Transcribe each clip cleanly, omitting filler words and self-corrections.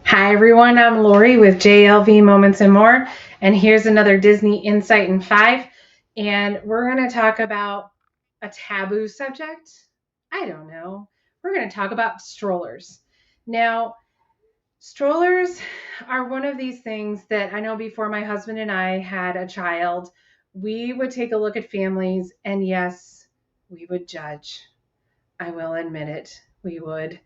Hi everyone, I'm Lori with JLV Moments and More, and here's another Disney Insight in 5. And we're going to talk about a taboo subject. I don't know. We're going to talk about strollers. Now, strollers are one of these things that I know before my husband and I had a child, we would take a look at families, and yes, we would judge. I will admit it, we would.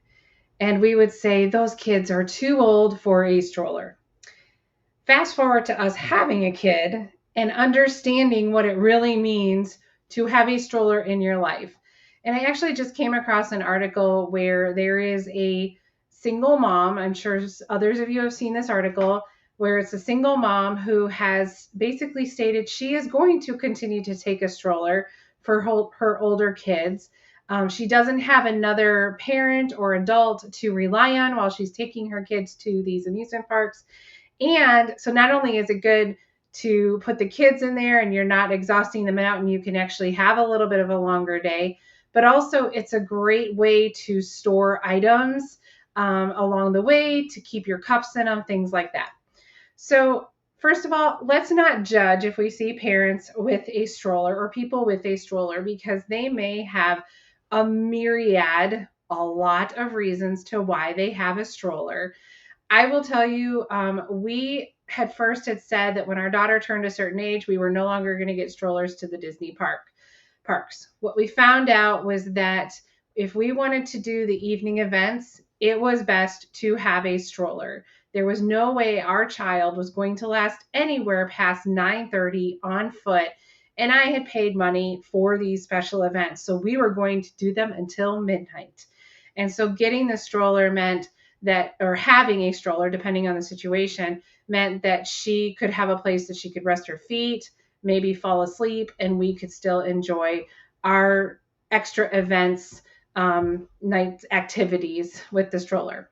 And we would say those kids are too old for a stroller. Fast forward to us having a kid and understanding what it really means to have a stroller in your life. And I actually just came across an article where there is a single mom. I'm sure others of you have seen this article where it's a single mom who has basically stated she is going to continue to take a stroller for her older kids. She doesn't have another parent or adult to rely on while she's taking her kids to these amusement parks. And so not only is it good to put the kids in there and you're not exhausting them out and you can actually have a little bit of a longer day, but also it's a great way to store items along the way, to keep your cups in them, things like that. So first of all, let's not judge if we see parents with a stroller or people with a stroller, because they may have a myriad, a lot of reasons to why they have a stroller. I will tell you, we had said that when our daughter turned a certain age, we were no longer going to get strollers to the Disney parks. What we found out was that if we wanted to do the evening events, it was best to have a stroller. There was no way our child was going to last anywhere past 9:30 on foot, and I had paid money for these special events, so we were going to do them until midnight. And so getting the stroller meant that, or having a stroller, depending on the situation, meant that she could have a place that she could rest her feet, maybe fall asleep, and we could still enjoy our extra events, night activities with the stroller.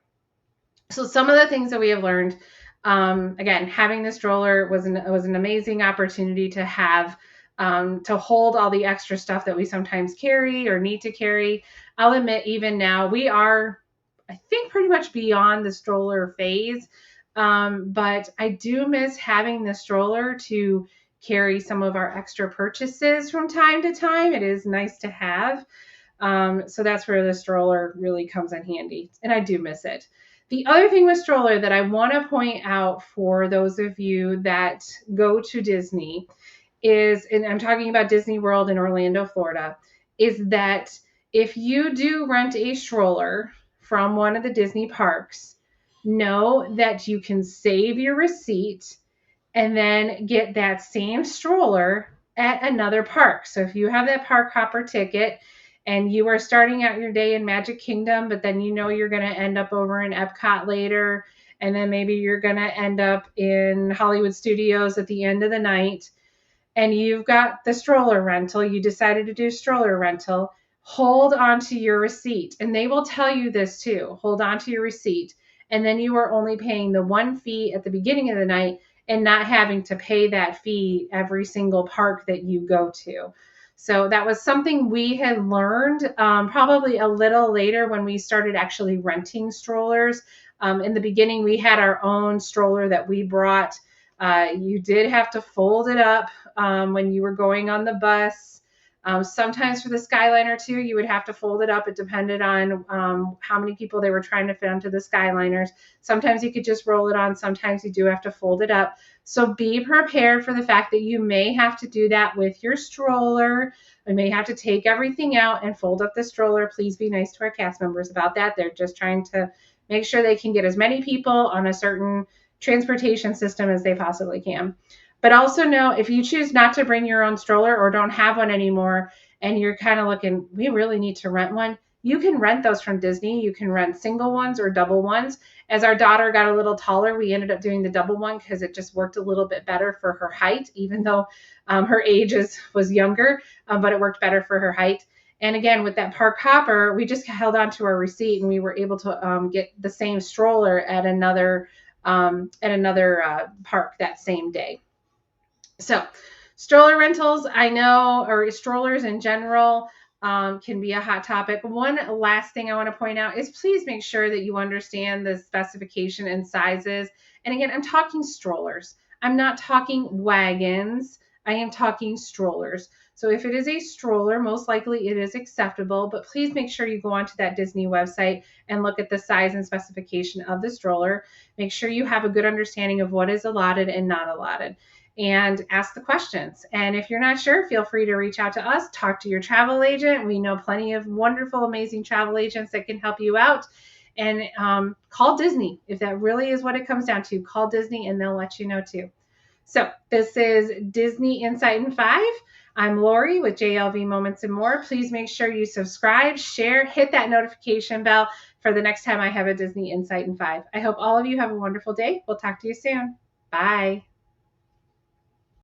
So some of the things that we have learned, again, having the stroller was an amazing opportunity to have, to hold all the extra stuff that we sometimes carry or need to carry. I'll admit, even now, we are, I think, pretty much beyond the stroller phase. But I do miss having the stroller to carry some of our extra purchases from time to time. It is nice to have. So that's where the stroller really comes in handy, and I do miss it. The other thing with stroller that I want to point out for those of you that go to Disney is, and I'm talking about Disney World in Orlando, Florida, is that if you do rent a stroller from one of the Disney parks, know that you can save your receipt and then get that same stroller at another park. So if you have that park hopper ticket and you are starting out your day in Magic Kingdom, but then you know you're going to end up over in Epcot later, and then maybe you're going to end up in Hollywood Studios at the end of the night, and you've got the stroller rental, you decided to do stroller rental, hold on to your receipt. And they will tell you this too. Hold on to your receipt. And then you are only paying the one fee at the beginning of the night and not having to pay that fee every single park that you go to. So that was something we had learned, probably a little later when we started actually renting strollers. In the beginning, we had our own stroller that we brought. You did have to fold it up when you were going on the bus. Sometimes for the Skyliner too, you would have to fold it up. It depended on how many people they were trying to fit onto the Skyliners. Sometimes you could just roll it on. Sometimes you do have to fold it up. So be prepared for the fact that you may have to do that with your stroller. You may have to take everything out and fold up the stroller. Please be nice to our cast members about that. They're just trying to make sure they can get as many people on a certain transportation system as they possibly can. But also know, if you choose not to bring your own stroller or don't have one anymore and you're kind of looking, we really need to rent one, you can rent those from Disney. You can rent single ones or double ones. As our daughter got a little taller, we ended up doing the double one because it just worked a little bit better for her height, even though her age was younger, but it worked better for her height. And again, with that park hopper, we just held on to our receipt and we were able to get the same stroller at another park that same day. So stroller rentals, I know, or strollers in general, can be a hot topic. One last thing I want to point out is please make sure that you understand the specification and sizes. And again, I'm talking strollers. I'm not talking wagons. I am talking strollers. So if it is a stroller, most likely it is acceptable, but please make sure you go onto that Disney website and look at the size and specification of the stroller. Make sure you have a good understanding of what is allotted and not allotted, and ask the questions. And if you're not sure, feel free to reach out to us, talk to your travel agent. We know plenty of wonderful, amazing travel agents that can help you out. And call Disney. If that really is what it comes down to, call Disney and they'll let you know too. So this is Disney Insight in 5. I'm Lori with JLV Moments and More. Please make sure you subscribe, share, hit that notification bell for the next time I have a Disney Insight in 5. I hope all of you have a wonderful day. We'll talk to you soon. Bye.